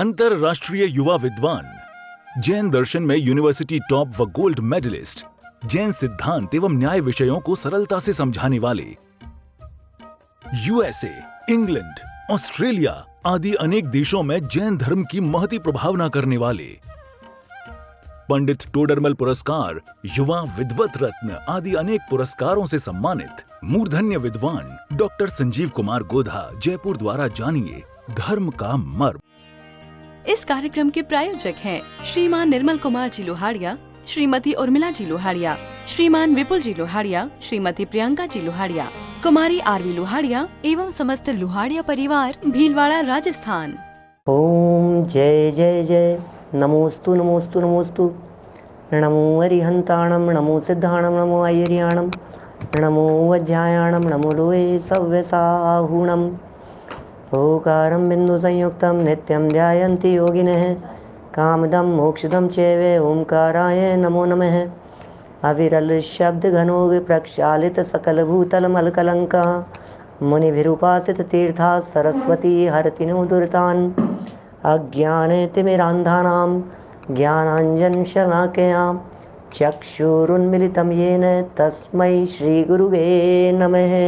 अंतरराष्ट्रीय युवा विद्वान, जैन दर्शन में यूनिवर्सिटी टॉप व गोल्ड मेडलिस्ट, जैन सिद्धांत एवं न्याय विषयों को सरलता से समझाने वाले, यूएसए, इंग्लैंड, ऑस्ट्रेलिया आदि अनेक देशों में जैन धर्म की महती प्रभावना करने वाले, पंडित टोडरमल पुरस्कार, युवा विद्वत रत्न आदि अनेक पुरस्कारों से सम्मानित मूर्धन्य विद्वान डॉक्टर संजीव कुमार गोधा जयपुर द्वारा जानिए धर्म का मर्म। इस कार्यक्रम के प्रायोजक हैं श्रीमान निर्मल कुमार जी लोहाड़िया, श्रीमती उर्मिला जी लोहाड़िया, श्रीमान विपुल जी लोहाड़िया, श्रीमती प्रियंका जी लोहाड़िया, कुमारी आरवी लोहाड़िया एवं समस्त लोहाड़िया परिवार, भीलवाड़ा, राजस्थान। ओम जय जय जय, नमोस्तु नमोस्तु नमोस्तु, नमो अरिहंताणम, नमो सिद्धाणम, नमो आयर्याणम, नमो वज्रायाणम, नमो लोहे सव्यसाहुणम। ओकारं बिंदु संयुक्तं नित्यं ध्यायन्ति योगिनः, कामदं मोक्षदं चैव ओंकाराय नमो नमः। अविरल शब्द घनोग प्रक्षालित सकल भूतल मलकलंकः, मुनिभिरुपासित तीर्था सरस्वती हरति नो दुरितान्। अज्ञाने तिमिरान्धानां ज्ञानाञ्जन शलाकया चक्षुरुन्मिलितं येन तस्मै श्री गुरुवे नमः।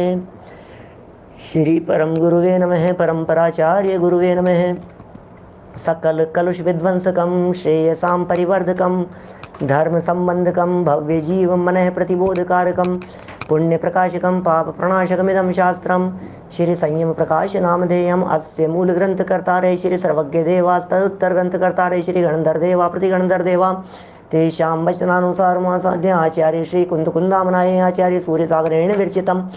श्री परम गुरुवे नमः, परंपराचार्य गुरुवे नमः। सकल कलुष विध्वंसकं श्रेयसां परिवर्धकं, धर्म संबंधकं भव्य जीव मनः प्रतिबोधकारकं, पुण्य प्रकाशकं पाप प्रणाशकमिदं शास्त्रं। श्री संयम प्रकाश नामधेयम् अस्य मूल ग्रंथ कर्तारे श्री सर्वज्ञ देवास्तदुत्तर ग्रंथ कर्तारे श्री गणधर देवा प्रतिगणधर देवा, तेषां वचनानुसारमासाद्य आचार्य श्री कुंदकुंदामनाय आचार्य सूर्यसागरेण विरचितं।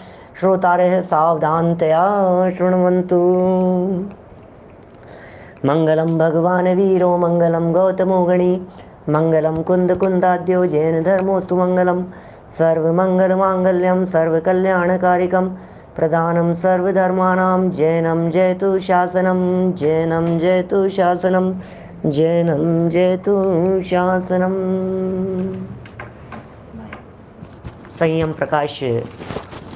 श्रोतारः सावधानतया शृण्वन्तु। मंगलम भगवान वीरो मंगलम गौतमो गणी, मंगलम कुंद कुंदाद्यो जैन धर्मोस्तु मंगलम। सर्वमंगल मांगल्यम सर्वकल्याणकारिकम, प्रदानम सर्वधर्माणां जैनम जयतु शासनम, जैनम जयतु शासनम, जैनम जयतु शासनम। संयम प्रकाश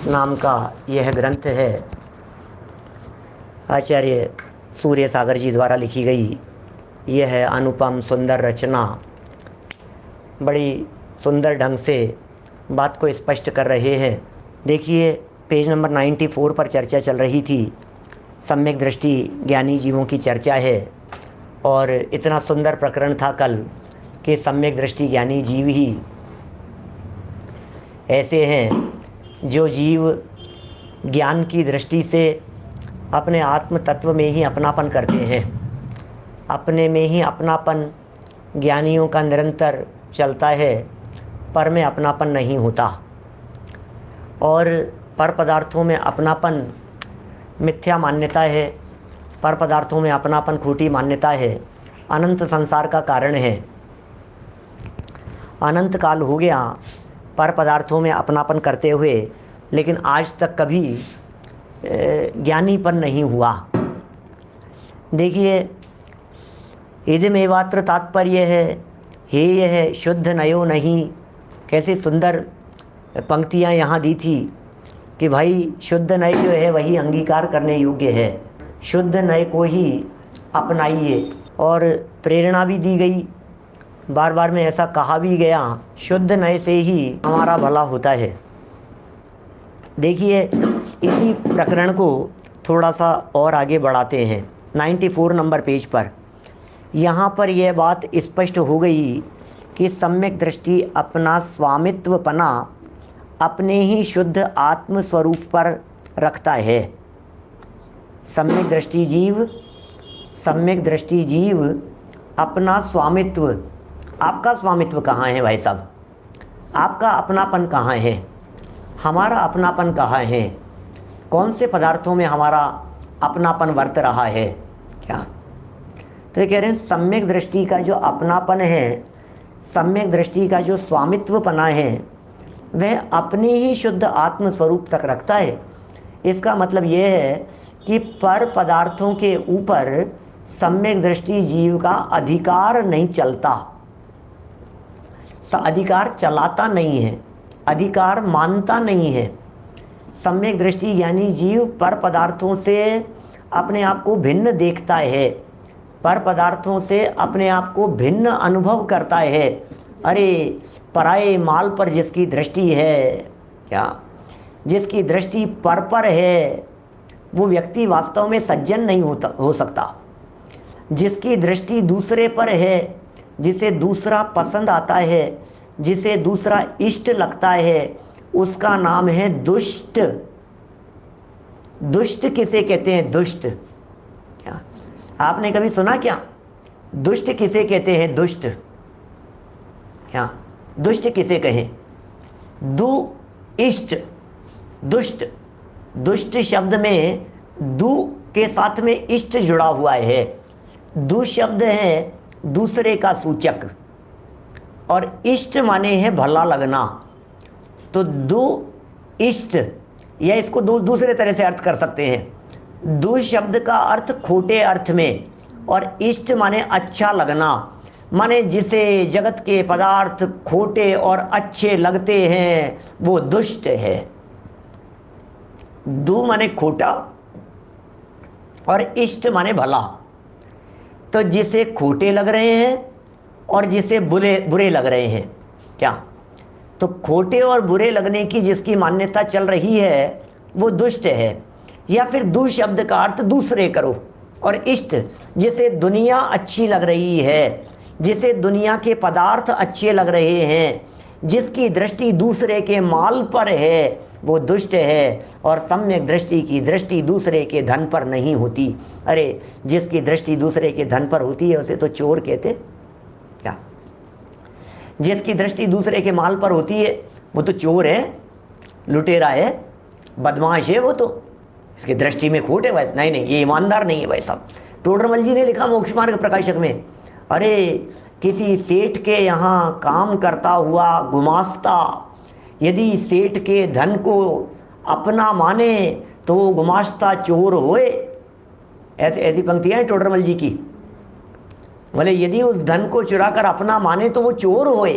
नाम का यह ग्रंथ है, आचार्य सूर्य सागर जी द्वारा लिखी गई यह अनुपम सुंदर रचना बड़ी सुंदर ढंग से बात को स्पष्ट कर रहे हैं। देखिए, पेज नंबर 94 पर चर्चा चल रही थी, सम्यक दृष्टि ज्ञानी जीवों की चर्चा है। और इतना सुंदर प्रकरण था कल कि सम्यक दृष्टि ज्ञानी जीव ही ऐसे हैं जो जीव ज्ञान की दृष्टि से अपने आत्म तत्व में ही अपनापन करते हैं। अपने में ही अपनापन ज्ञानियों का निरंतर चलता है, पर में अपनापन नहीं होता। और पर पदार्थों में अपनापन मिथ्या मान्यता है, पर पदार्थों में अपनापन खोटी मान्यता है, अनंत संसार का कारण है। अनंत काल हो गया पर पदार्थों में अपनापन करते हुए, लेकिन आज तक कभी ज्ञानीपन नहीं हुआ। देखिए, इदमेवात्र तात्पर्य है, हे यह शुद्ध नयो नहीं। कैसी सुंदर पंक्तियाँ यहाँ दी थी कि भाई शुद्ध नय जो है वही अंगीकार करने योग्य है, शुद्ध नय को ही अपनाइए। और प्रेरणा भी दी गई, बार बार में ऐसा कहा भी गया, शुद्ध नय से ही हमारा भला होता है। देखिए, इसी प्रकरण को थोड़ा सा और आगे बढ़ाते हैं। 94 नंबर पेज पर यहाँ पर यह बात स्पष्ट हो गई कि सम्यक दृष्टि अपना स्वामित्वपना अपने ही शुद्ध आत्म स्वरूप पर रखता है। सम्यक दृष्टि जीव अपना स्वामित्व, आपका स्वामित्व कहाँ है भाई साहब? आपका अपनापन कहाँ है? हमारा अपनापन कहाँ है? कौन से पदार्थों में हमारा अपनापन वर्त रहा है क्या? तो ये कह रहे हैं सम्यक दृष्टि का जो अपनापन है, सम्यक दृष्टि का जो स्वामित्वपना है, वह अपने ही शुद्ध आत्म स्वरूप तक रखता है। इसका मतलब यह है कि पर पदार्थों के ऊपर सम्यक दृष्टि जीव का अधिकार नहीं चलता, अधिकार चलाता नहीं है, अधिकार मानता नहीं है। सम्यक दृष्टि यानी जीव पर पदार्थों से अपने आप को भिन्न देखता है, पर पदार्थों से अपने आप को भिन्न अनुभव करता है। अरे पराये माल पर जिसकी दृष्टि है, क्या जिसकी दृष्टि पर है, वो व्यक्ति वास्तव में सज्जन नहीं हो सकता। जिसकी दृष्टि दूसरे पर है, जिसे दूसरा पसंद आता है, जिसे दूसरा इष्ट लगता है, उसका नाम है दुष्ट। दुष्ट किसे कहते हैं? दुष्ट। क्या आपने कभी सुना क्या? दुष्ट किसे कहते हैं? दुष्ट। क्या दुष्ट किसे कहें? दु इष्ट, दुष्ट। दुष्ट शब्द में दु के साथ में इष्ट जुड़ा हुआ है। दु शब्द है दूसरे का सूचक और इष्ट माने है भला लगना। तो दु इष्ट, या इसको दूसरे तरह से अर्थ कर सकते हैं। दु शब्द का अर्थ खोटे अर्थ में, और इष्ट माने अच्छा लगना, माने जिसे जगत के पदार्थ खोटे और अच्छे लगते हैं वो दुष्ट है। दु माने खोटा और इष्ट माने भला। तो जिसे खोटे लग रहे हैं और जिसे बुरे लग रहे हैं, क्या तो खोटे और बुरे लगने की जिसकी मान्यता चल रही है वो दुष्ट है। या फिर दु शब्द का अर्थ दूसरे करो, और इष्ट जिसे दुनिया अच्छी लग रही है, जिसे दुनिया के पदार्थ अच्छे लग रहे हैं, जिसकी दृष्टि दूसरे के माल पर है वो दुष्ट है। और सम्यक दृष्टि की दृष्टि दूसरे के धन पर नहीं होती। अरे जिसकी दृष्टि दूसरे के धन पर होती है उसे तो चोर कहते। क्या जिसकी दृष्टि दूसरे के माल पर होती है वो तो चोर है, लुटेरा है, बदमाश है, वो तो इसकी दृष्टि में खोट है। वैसे नहीं, ये ईमानदार नहीं है भाई साहब। टोडरमल जी ने लिखा मोक्ष मार्ग प्रकाशक में, अरे किसी सेठ के यहाँ काम करता हुआ गुमास्ता यदि सेठ के धन को अपना माने तो वो गुमास्ता चोर होए। ऐसी पंक्तियाँ हैं टोडरमल जी की। बोले यदि उस धन को चुरा कर अपना माने तो वो चोर होए,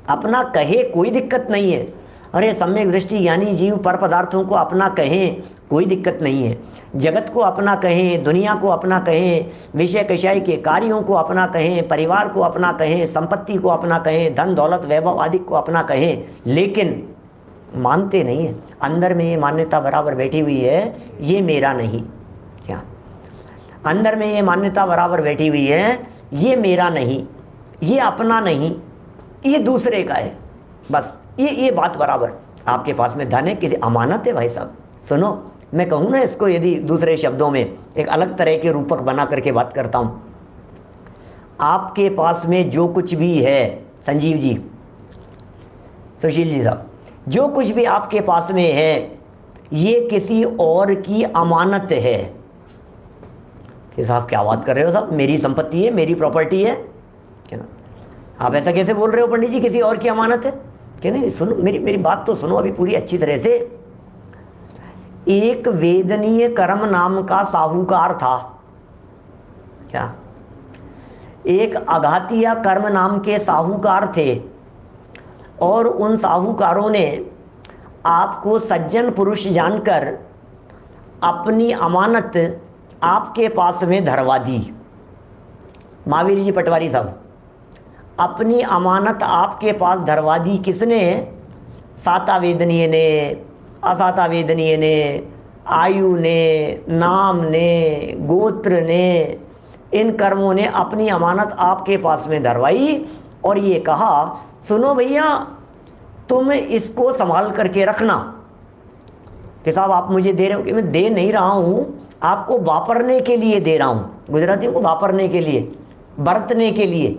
अपना कहे कोई दिक्कत नहीं है। अरे सम्यक दृष्टि यानी जीव पर पदार्थों को अपना कहें कोई दिक्कत नहीं है। जगत को अपना कहें, दुनिया को अपना कहें, विषय कषाय के कार्यों को अपना कहें, परिवार को अपना कहें, संपत्ति को अपना कहें, धन दौलत वैभव आदि को अपना कहें, लेकिन मानते नहीं है। अंदर में ये मान्यता बराबर बैठी हुई है, ये मेरा नहीं। क्या अंदर में ये मान्यता बराबर बैठी हुई है, ये मेरा नहीं, ये अपना नहीं, ये दूसरे का है। बस ये बात बराबर। आपके पास में धन है, किसी अमानत है भाई साहब। सुनो, मैं कहूँ ना इसको, यदि दूसरे शब्दों में एक अलग तरह के रूपक बना करके बात करता हूँ। आपके पास में जो कुछ भी है, संजीव जी, सुशील जी साहब, जो कुछ भी आपके पास में है ये किसी और की अमानत है। कि साहब क्या बात कर रहे हो साहब, मेरी संपत्ति है, मेरी प्रॉपर्टी है। क्या आप ऐसा कैसे बोल रहे हो पंडित जी, किसी और की अमानत है? क्या नहीं, सुनो मेरी बात तो सुनो अभी पूरी अच्छी तरह से। एक वेदनीय कर्म नाम का साहूकार था। क्या एक अघातिया कर्म नाम के साहूकार थे, और उन साहूकारों ने आपको सज्जन पुरुष जानकर अपनी अमानत आपके पास में धरवा दी। महावीर जी पटवारी साहब, अपनी अमानत आपके पास धरवा दी। किसने? साता वेदनीय ने, असाता वेदनीय ने, आयु ने, नाम ने, गोत्र ने, इन कर्मों ने अपनी अमानत आपके पास में धरवाई और ये कहा, सुनो भैया तुम इसको संभाल करके रखना। कि साहब आप मुझे दे रहे हो? कि मैं दे नहीं रहा हूँ, आपको वापरने के लिए दे रहा हूँ। गुजरातियों को वापरने के लिए, बरतने के लिए,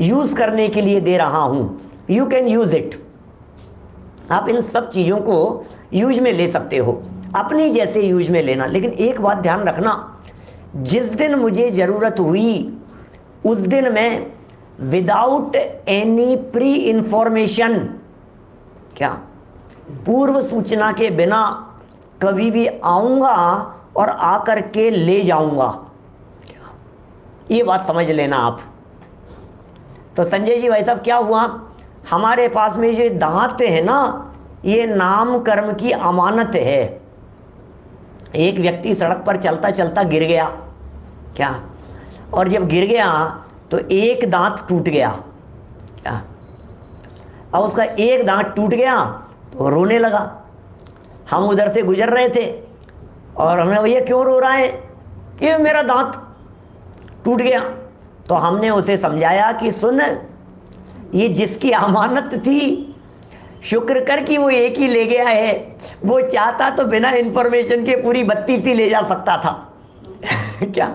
यूज़ करने के लिए दे रहा हूँ। You can use it. आप इन सब चीज़ों को यूज में ले सकते हो, अपनी जैसे यूज में लेना। लेकिन एक बात ध्यान रखना, जिस दिन मुझे ज़रूरत हुई उस दिन मैं विदाउट एनी प्री इंफॉर्मेशन, क्या पूर्व सूचना के बिना कभी भी आऊँगा और आकर के ले जाऊँगा। ये बात समझ लेना आप। तो संजय जी भाई साहब क्या हुआ, हमारे पास में ये दांत है ना, ये नाम कर्म की अमानत है। एक व्यक्ति सड़क पर चलता चलता गिर गया। क्या और जब गिर गया तो एक दांत टूट गया। क्या? अब उसका एक दांत टूट गया तो रोने लगा। हम उधर से गुजर रहे थे और हमने, भैया क्यों रो रहा है? कि मेरा दांत टूट गया। तो हमने उसे समझाया कि सुन, ये जिसकी अमानत थी, शुक्र कर कि वो एक ही ले गया है। वो चाहता तो बिना इंफॉर्मेशन के पूरी 32 ही ले जा सकता था। क्या?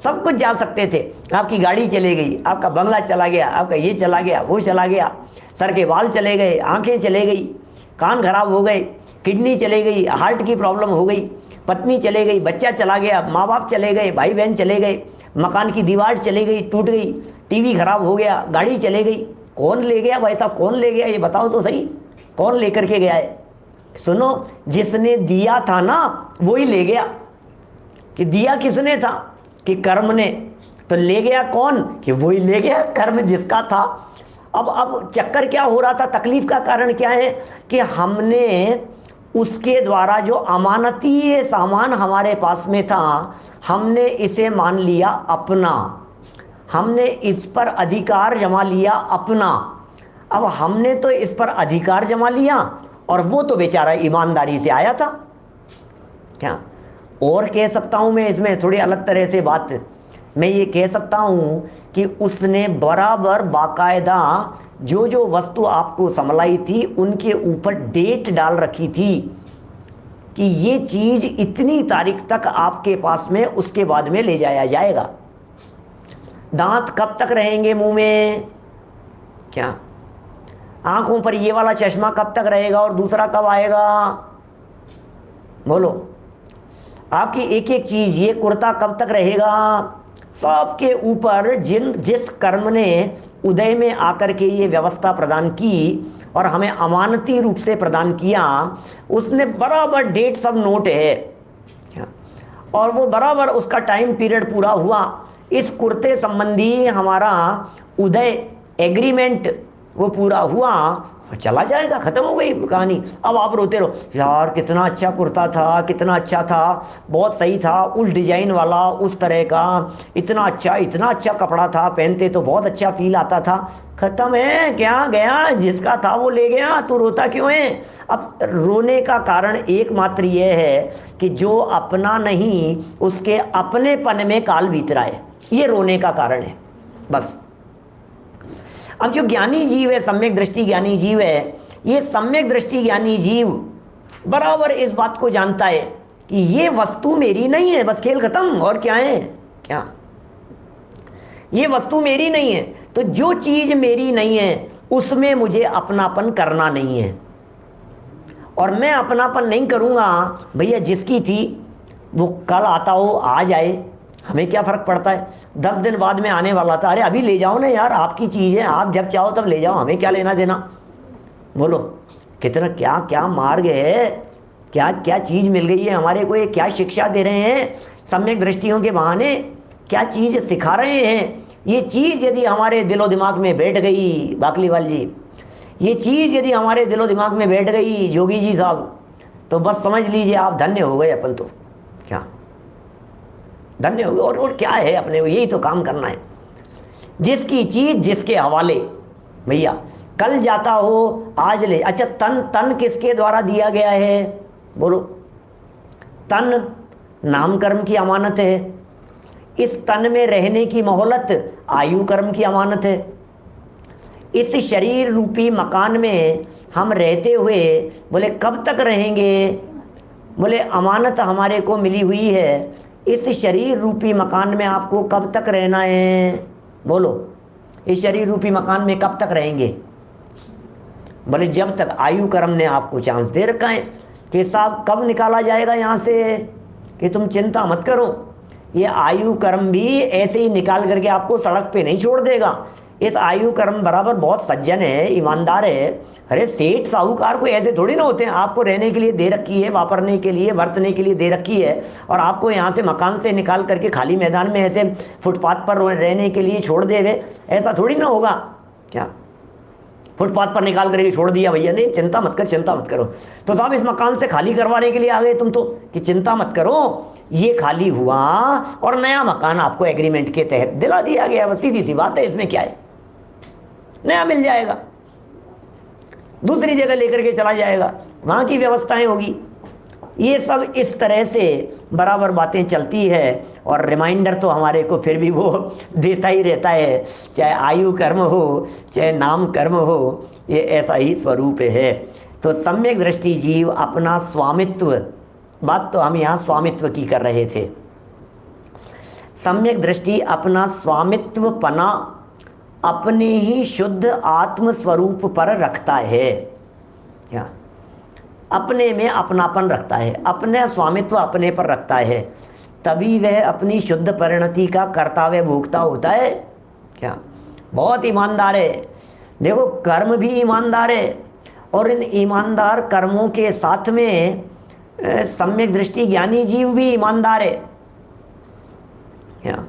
सब कुछ जा सकते थे। आपकी गाड़ी चले गई, आपका बंगला चला गया, आपका ये चला गया, वो चला गया, सर के बाल चले गए, आंखें चले गई, कान खराब हो गए, किडनी चले गई, हार्ट की प्रॉब्लम हो गई, पत्नी चले गई, बच्चा चला गया, माँ बाप चले गए, भाई बहन चले गए, मकान की दीवार चली गई, टूट गई, टीवी खराब हो गया, गाड़ी चले गई। कौन ले गया भाई साहब? कौन ले गया ये बताओ तो सही, कौन लेकर के गया है? सुनो, जिसने दिया था ना वही ले गया। कि दिया किसने था? कि कर्म ने। तो ले गया कौन? कि वही ले गया, कर्म जिसका था। अब चक्कर क्या हो रहा था? तकलीफ का कारण क्या है? कि हमने उसके द्वारा जो अमानती सामान हमारे पास में था, हमने इसे मान लिया अपना, हमने इस पर अधिकार जमा लिया अपना। अब हमने तो इस पर अधिकार जमा लिया और वो तो बेचारा ईमानदारी से आया था। क्या और कह सकता हूँ मैं इसमें थोड़ी अलग तरह से बात? मैं ये कह सकता हूँ कि उसने बराबर बाकायदा जो जो वस्तु आपको समलाई थी उनके ऊपर डेट डाल रखी थी कि ये चीज़ इतनी तारीख तक आपके पास में, उसके बाद में ले जाया जाएगा। दांत कब तक रहेंगे मुंह में? क्या? आंखों पर ये वाला चश्मा कब तक रहेगा और दूसरा कब आएगा? बोलो। आपकी एक एक चीज, ये कुर्ता कब तक रहेगा? सबके ऊपर जिस कर्म ने उदय में आकर के ये व्यवस्था प्रदान की और हमें अमानती रूप से प्रदान किया, उसने बराबर डेट सब नोट है और वो बराबर उसका टाइम पीरियड पूरा हुआ। इस कुर्ते संबंधी हमारा उदय एग्रीमेंट वो पूरा हुआ, चला जाएगा, खत्म हो गई कहानी। अब आप रोते रहो, यार कितना अच्छा कुर्ता था, कितना अच्छा था, बहुत सही था, उस डिजाइन वाला, उस तरह का, इतना अच्छा कपड़ा था, पहनते तो बहुत अच्छा फील आता था। खत्म है, क्या गया? जिसका था वो ले गया, तो रोता क्यों है? अब रोने का कारण एकमात्र ये है कि जो अपना नहीं उसके अपनेपन में काल बीत रहा है, ये रोने का कारण है बस। अब जो ज्ञानी जीव है, सम्यक दृष्टि ज्ञानी जीव है, ये सम्यक दृष्टि ज्ञानी जीव बराबर इस बात को जानता है कि ये वस्तु मेरी नहीं है, बस खेल खत्म। और क्या है? क्या? ये वस्तु मेरी नहीं है, तो जो चीज मेरी नहीं है उसमें मुझे अपनापन करना नहीं है। और मैं अपनापन नहीं करूंगा भैया, जिसकी थी वो कल आता हो, आ जाए, हमें क्या फर्क पड़ता है? 10 दिन बाद में आने वाला था, अरे अभी ले जाओ ना यार, आपकी चीज़ है, आप जब चाहो तब ले जाओ, हमें क्या लेना देना? बोलो, कितना क्या क्या मार्ग है, क्या क्या चीज़ मिल गई है हमारे को, ये क्या शिक्षा दे रहे हैं सम्यक दृष्टियों के बहाने, क्या चीज़ सिखा रहे हैं। ये चीज़ यदि हमारे दिलो दिमाग में बैठ गई, बाकलीवाल जी, ये चीज़ यदि हमारे दिलो दिमाग में बैठ गई जोगी जी साहब, तो बस समझ लीजिए आप धन्य हो गए। अपन तो क्या धन्य हो गए। और क्या है, अपने को यही तो काम करना है। जिसकी चीज़ जिसके हवाले, भैया कल जाता हो आज ले। अच्छा, तन किसके द्वारा दिया गया है? बोलो। तन नाम कर्म की अमानत है। इस तन में रहने की मोहलत आयु कर्म की अमानत है। इस शरीर रूपी मकान में हम रहते हुए बोले कब तक रहेंगे? बोले अमानत हमारे को मिली हुई है, इस शरीर रूपी मकान में आपको कब तक रहना है? बोलो, इस शरीर रूपी मकान में कब तक रहेंगे? बोले जब तक आयु कर्म ने आपको चांस दे रखा है कि साहब कब निकाला जाएगा यहाँ से, कि तुम चिंता मत करो, ये आयु कर्म भी ऐसे ही निकाल करके आपको सड़क पे नहीं छोड़ देगा। इस आयु कर्म बराबर बहुत सज्जन है, ईमानदार है। अरे सेठ साहूकार कोई ऐसे थोड़ी ना होते हैं, आपको रहने के लिए दे रखी है, वापरने के लिए, बरतने के लिए दे रखी है, और आपको यहाँ से मकान से निकाल करके खाली मैदान में ऐसे फुटपाथ पर रहने के लिए छोड़ देवे, ऐसा थोड़ी ना होगा। क्या फुटपाथ पर निकाल करके छोड़ दिया भैया, नहीं चिंता मत कर, चिंता मत करो। तो साहब इस मकान से खाली करवाने के लिए आ गए तुम तो, कि चिंता मत करो, ये खाली हुआ और नया मकान आपको एग्रीमेंट के तहत दिला दिया गया। बस सीधी सी बात है, इसमें क्या है, नया मिल जाएगा, दूसरी जगह लेकर के चला जाएगा, वहाँ की व्यवस्थाएं होगी। ये सब इस तरह से बराबर बातें चलती है। और रिमाइंडर तो हमारे को फिर भी वो देता ही रहता है, चाहे आयु कर्म हो चाहे नाम कर्म हो, ये ऐसा ही स्वरूप है। तो सम्यक दृष्टि जीव अपना स्वामित्व, बात तो हम यहाँ स्वामित्व की कर रहे थे, सम्यक दृष्टि अपना स्वामित्व पना अपने ही शुद्ध आत्म स्वरूप पर रखता है। क्या? अपने में अपनापन रखता है, अपने स्वामित्व अपने पर रखता है, तभी वह अपनी शुद्ध परिणति का कर्तव्य भोगता होता है। क्या? बहुत ईमानदार है। देखो कर्म भी ईमानदार है, और इन ईमानदार कर्मों के साथ में सम्यक दृष्टि ज्ञानी जीव भी ईमानदार है। क्या?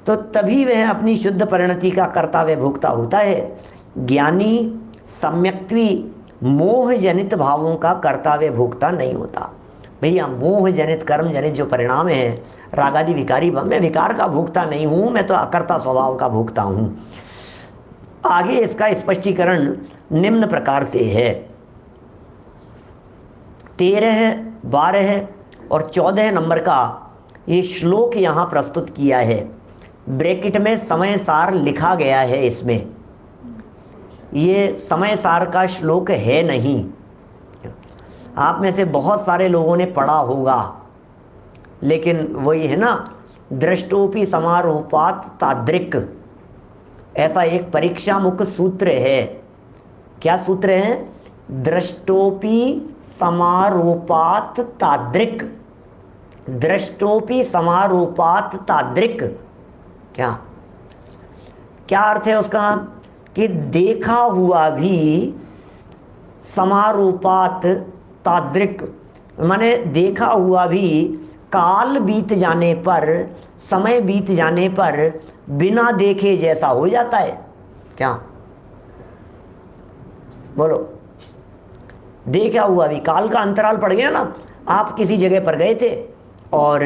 तो तभी वह अपनी शुद्ध परिणति का कर्तव्य भोगता होता है। ज्ञानी सम्यक्त्वी मोह जनित भावों का कर्तव्य भोगता नहीं होता। भैया मोह जनित कर्म जनित जो परिणाम है, रागादि विकारी, मैं विकार का भोगता नहीं हूँ, मैं तो अकर्ता स्वभाव का भोगता हूँ। आगे इसका स्पष्टीकरण निम्न प्रकार से है। 13, 12 और 14 नंबर का ये श्लोक यहाँ प्रस्तुत किया है। ब्रैकेट में समय सार लिखा गया है। इसमें ये समय सार का श्लोक है नहीं। आप में से बहुत सारे लोगों ने पढ़ा होगा, लेकिन वही है ना, दृष्टोपि समारोपात तादृक्, ऐसा एक परीक्षा मुख सूत्र है। क्या सूत्र है? दृष्टोपि समारोपात तादृक्, दृष्टोपि समारोपात तादृक्। क्या क्या अर्थ है उसका? कि देखा हुआ भी समारोपात तादृक्, माने देखा हुआ भी काल बीत जाने पर, समय बीत जाने पर बिना देखे जैसा हो जाता है। क्या बोलो? देखा हुआ भी, काल का अंतराल पड़ गया ना, आप किसी जगह पर गए थे और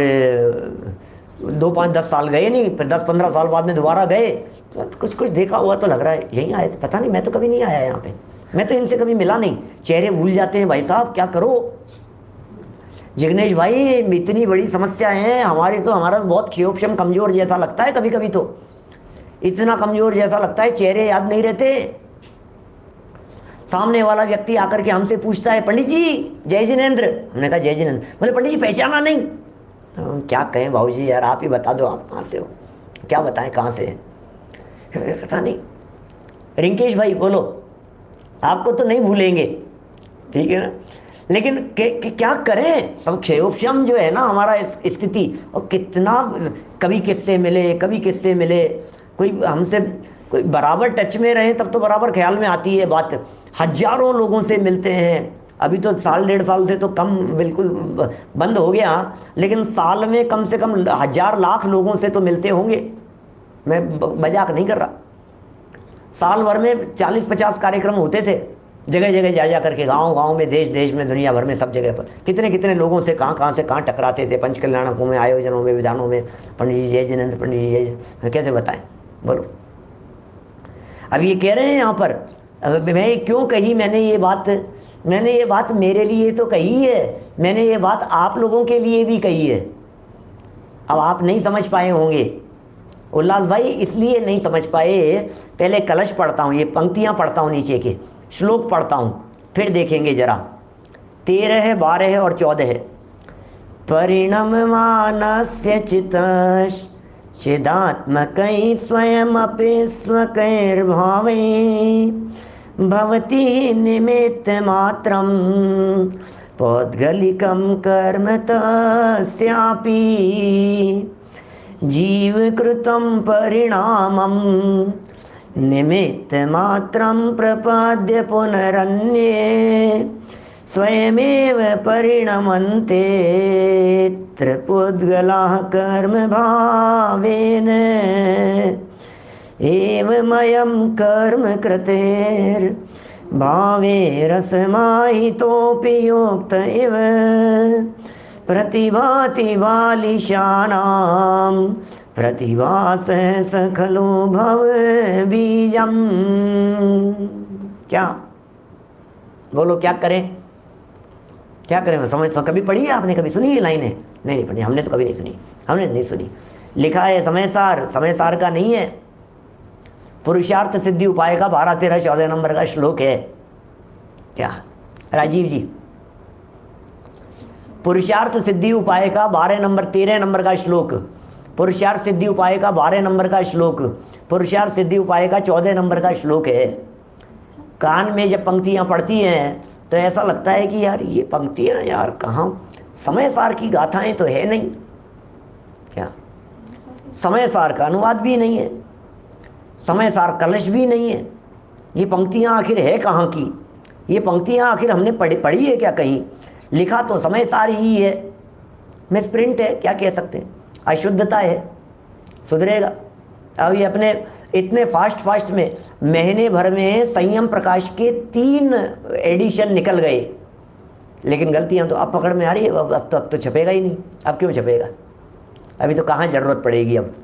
2, 5, 10 साल गए नहीं, फिर 10-15 साल बाद में दोबारा गए, तो कुछ कुछ देखा हुआ तो लग रहा है यहीं आए थे, पता नहीं, मैं तो कभी नहीं आया यहाँ पे, मैं तो इनसे कभी मिला नहीं। चेहरे भूल जाते हैं भाई साहब, क्या करो जिग्नेश भाई, इतनी बड़ी समस्या है हमारी, तो हमारा बहुत क्षयोक्षम कमजोर जैसा लगता है, कभी कभी तो इतना कमजोर जैसा लगता है, चेहरे याद नहीं रहते। सामने वाला व्यक्ति आकर के हमसे पूछता है, पंडित जी जय जिनेंद्र, हमने कहा जय जिनेंद्र, बोले पंडित जी पहचाना नहीं। तो क्या कहें भाऊजी, यार आप ही बता दो आप कहाँ से हो, क्या बताएं कहाँ से, पता नहीं। रिंकेश भाई बोलो, आपको तो नहीं भूलेंगे, ठीक है ना, लेकिन क्या करें, सब क्षयोक्षम जो है ना हमारा स्थिति, और कितना कभी किससे मिले कभी किससे मिले, कोई हमसे कोई बराबर टच में रहे तब तो बराबर ख्याल में आती है बात। हजारों लोगों से मिलते हैं, अभी तो 1.5 साल से तो कम बिल्कुल बंद हो गया, लेकिन साल में कम से कम 1000 लाख लोगों से तो मिलते होंगे, मैं मजाक नहीं कर रहा। साल भर में 40-50 कार्यक्रम होते थे, जगह जगह जा करके, गांव गांव में, देश देश में, दुनिया भर में, सब जगह पर कितने कितने लोगों से कहाँ से कहाँ टकराते थे, पंचकल्याणकों में, आयोजनों में, विधानों में, पंडित जी जय जिनेंद्र, पंडित जी जय, कैसे बताएं बोलो। अब ये कह रहे हैं यहाँ पर, मैं क्यों कही मैंने ये बात मेरे लिए तो कही है, मैंने ये बात आप लोगों के लिए भी कही है। अब आप नहीं समझ पाए होंगे उल्लास भाई, इसलिए नहीं समझ पाए। पहले कलश पढ़ता हूँ, ये पंक्तियाँ पढ़ता हूँ, नीचे के श्लोक पढ़ता हूँ, फिर देखेंगे जरा। 13, 12 और 14। परिणममानस्य चित्तश्च चिदात्मकै स्वयमपि स्वकैर्भावै भवति निमित्तमात्रं पौद्गलिकं कर्म तस्यापि जीवकृतं परिणामं निमित्तमात्रं प्रपद्य पुनरन्ये स्वयमेव परिणमन्ते त्रिपुद्गलाः कर्म भावेन एवमयं कर्म कृतेर् भावे रसमाहितोऽपि योक्त इव प्रतिभाति बालिशानां प्रतिभासः स खलु भव बीजम। क्या बोलो, क्या करें, क्या करें? समझ कभी पढ़ी है आपने, कभी सुनी है लाइनें? नहीं पढ़ी, हमने तो कभी नहीं सुनी, हमने नहीं सुनी। लिखा है समय सार का नहीं है, पुरुषार्थ सिद्धि उपाय का 12, 13, 14 नंबर का श्लोक है। क्या राजीव जी? पुरुषार्थ सिद्धि उपाय का 12 नंबर 13 नंबर का श्लोक, पुरुषार्थ सिद्धि उपाय का 12 नंबर का श्लोक, पुरुषार्थ सिद्धि उपाय का 14 नंबर का श्लोक है। कान में जब पंक्तियां पढ़ती हैं तो ऐसा लगता है कि यार ये पंक्तियां यार कहाँ, समय सार की गाथाएं तो है नहीं। क्या समय सार का अनुवाद भी नहीं है, समय सार कलश भी नहीं है। ये पंक्तियां आखिर है कहाँ की? ये पंक्तियां आखिर हमने पढ़ी है क्या कहीं? लिखा तो समय सार ही है, मिसप्रिंट है, क्या कह सकते हैं, अशुद्धता है, सुधरेगा। अब ये अपने इतने फास्ट में महीने भर में संयम प्रकाश के 3 एडिशन निकल गए, लेकिन गलतियां तो अब पकड़ में आ रही है। अब तो छपेगा ही नहीं। अब क्यों छपेगा? अभी तो कहाँ ज़रूरत पड़ेगी अब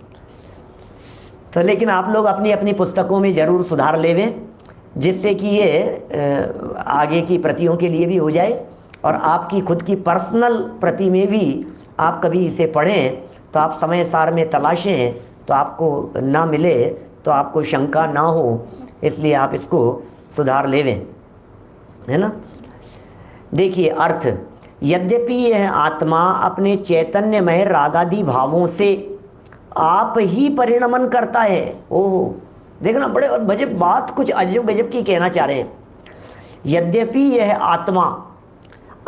तो। लेकिन आप लोग अपनी अपनी पुस्तकों में ज़रूर सुधार लेवें, जिससे कि ये आगे की प्रतियों के लिए भी हो जाए, और आपकी खुद की पर्सनल प्रति में भी आप कभी इसे पढ़ें तो आप समय सार में तलाशें तो आपको ना मिले तो आपको शंका ना हो, इसलिए आप इसको सुधार लेवें, है ना। देखिए अर्थ, यद्यपि यह आत्मा अपने चैतन्यमय रागादि भावों से आप ही परिणमन करता है। ओह देखना, बड़े गजब बात, कुछ अजब गजब की कहना चाह रहे हैं। यद्यपि यह आत्मा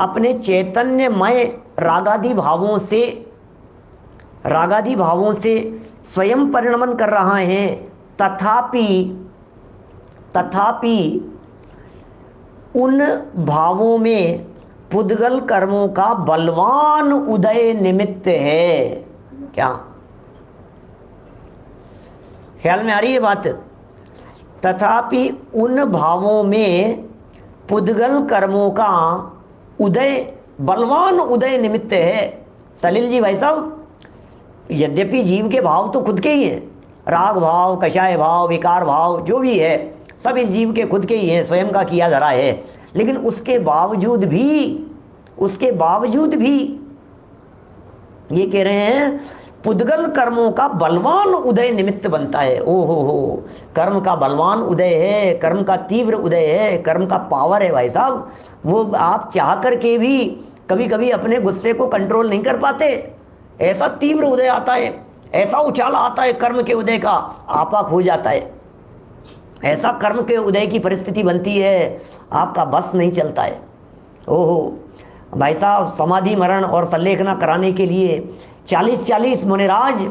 अपने चैतन्यमय रागादि भावों से स्वयं परिणमन कर रहा है, तथापि उन भावों में पुद्गल कर्मों का बलवान उदय निमित्त है। क्या ख्याल में आ रही है बात? तथापि उन भावों में पुद्गल कर्मों का उदय, बलवान उदय निमित्त है। सलील जी भाई साहब, यद्यपि जीव के भाव तो खुद के ही हैं, राग भाव, कषाय भाव, विकार भाव जो भी है सब इस जीव के खुद के ही हैं, स्वयं का किया धरा है, लेकिन उसके बावजूद भी ये कह रहे हैं पुद्गल कर्मों का बलवान उदय निमित्त बनता है। हो, कर्म का बलवान उदय है, कर्म का तीव्र उदय है, कर्म का पावर है भाई साहब। वो आप चाह करके भी कभी कभी अपने गुस्से को कंट्रोल नहीं कर पाते, ऐसा तीव्र उदय आता है, ऐसा उछाल आता है कर्म के उदय का, आपा खो जाता है। ऐसा कर्म के उदय की परिस्थिति बनती है, आपका बस नहीं चलता है। ओहो भाई साहब, समाधि मरण और संलेखना कराने के लिए 40-40 मुनिराज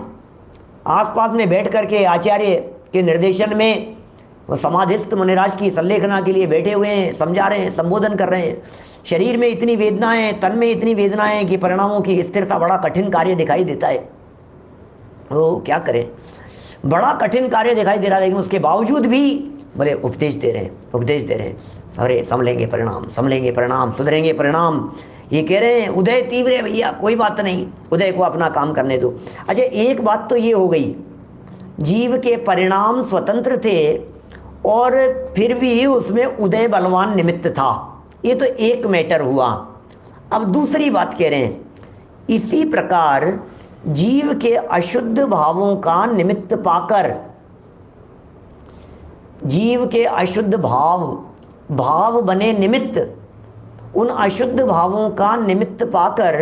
आसपास में बैठ करके आचार्य के निर्देशन में वो समाधिस्थ मुनिराज की संलेखना के लिए बैठे हुए हैं, समझा रहे हैं, संबोधन कर रहे हैं। शरीर में इतनी वेदनाएं, तन में इतनी वेदनाएं कि परिणामों की स्थिरता बड़ा कठिन कार्य दिखाई देता है। वो क्या करें, बड़ा कठिन कार्य दिखाई दे रहा है, लेकिन उसके बावजूद भी बोले उपदेश दे रहे हैं, अरे संभलेंगे परिणाम, सुधरेंगे परिणाम। ये कह रहे हैं उदय तीव्र है भैया, कोई बात नहीं, उदय को अपना काम करने दो। अच्छा, एक बात तो ये हो गई, जीव के परिणाम स्वतंत्र थे और फिर भी उसमें उदय बलवान निमित्त था, ये तो एक मैटर हुआ। अब दूसरी बात कह रहे हैं, इसी प्रकार जीव के अशुद्ध भावों का निमित्त पाकर, जीव के अशुद्ध भाव बने निमित्त, उन अशुद्ध भावों का निमित्त पाकर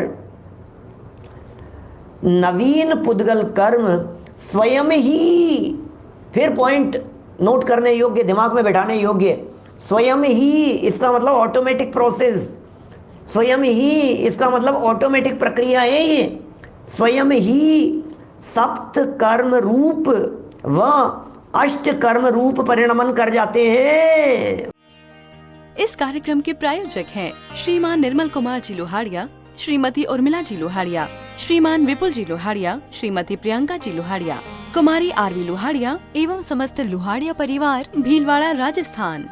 नवीन पुद्गल कर्म स्वयं ही, फिर पॉइंट नोट करने योग्य, दिमाग में बैठाने योग्य, स्वयं ही इसका मतलब ऑटोमेटिक प्रोसेस, स्वयं ही इसका मतलब ऑटोमेटिक प्रक्रिया है। ये स्वयं ही सप्त कर्म रूप व अष्ट कर्म रूप परिणमन कर जाते हैं। इस कार्यक्रम के प्रायोजक हैं श्रीमान निर्मल कुमार जी लोहाड़िया, श्रीमती उर्मिला जी लोहाड़िया, श्रीमान विपुल जी लोहाड़िया, श्रीमती प्रियंका जी लोहाड़िया, कुमारी आरवी लोहाड़िया एवं समस्त लोहाड़िया परिवार भीलवाड़ा राजस्थान।